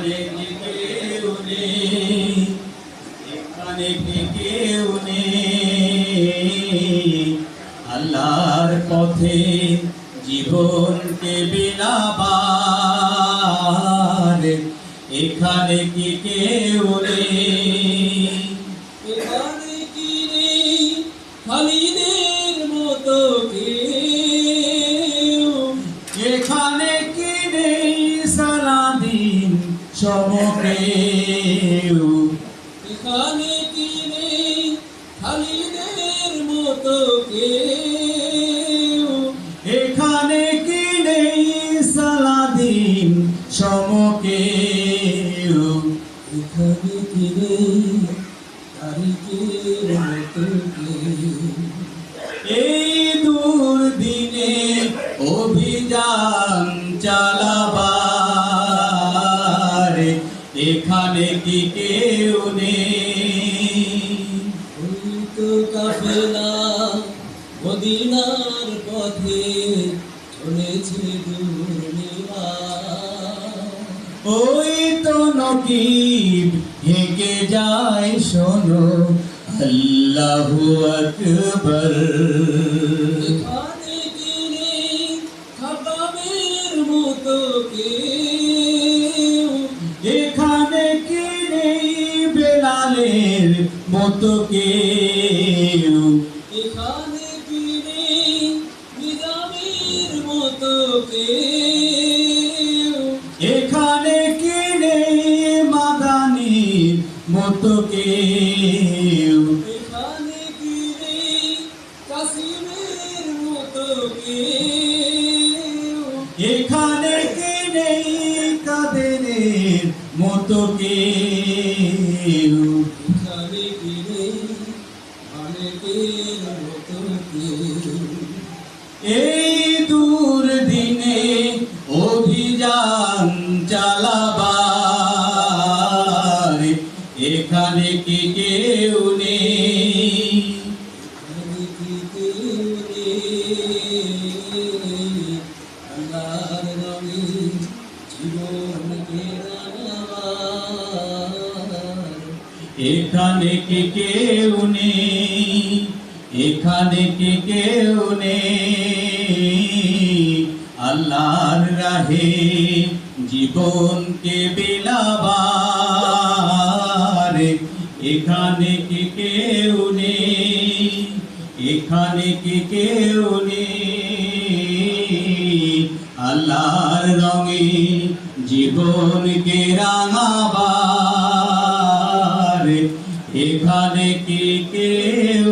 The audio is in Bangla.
এখানে কি কেউ নেই, এখানে কি কেউ নেই, আল্লাহর পথে জীবনকে বিলাবার, এখানে কি কেউ নেই, এখানে কি নেই খালিদের মতো কেউ, এখানে কি নেই সালাদিন সমকেউ, এখানে কি নেই খালিদের মতো কেউ, এখানে কি নেই সালাদিন সমকেউ, এখানে কি নেই তারিকের মতো কেউ। এই দুর্দিনে অভিযান চালাবার, এখানে কি কেউ নেই, ওই তো কাফেলা মদিনার পথে চলেছে দুর্নিবার, ওই তো নকিব হেঁকে যায় শোনো আল্লাহু আকবার, এখানে কি নেই খাবাবের মতো কেউ, এখানে কি নেই বেলালের মতো কেউ, এখানে কি নেই নিজামের মতো কেউ, এখানে কি নেই মাদানির মতো কেউ, এখানে কি নেই কাসিমের মতো কেউ, এখানে কি নেই কাদেরের মতো কেউ, এখানে কি নেই মালিকের মতো কেউ। এই দুর্দিনে অভিযান চালাবার, এখানে কি কেউ নেই, এখানে কি কেউ নেই আল্লাহর রঙে জীবনকে রাঙাবার, এখানে কি কেউ নেই, এখানে কি কেউ নেই, আল্লাহর রাহে জীবনকে বিলাবার, এখানে কি কেউ নেই, এখানে কি কেউ নেই, আল্লাহর রঙে জীবনকে রাঙাবার, এখানে কি কেউ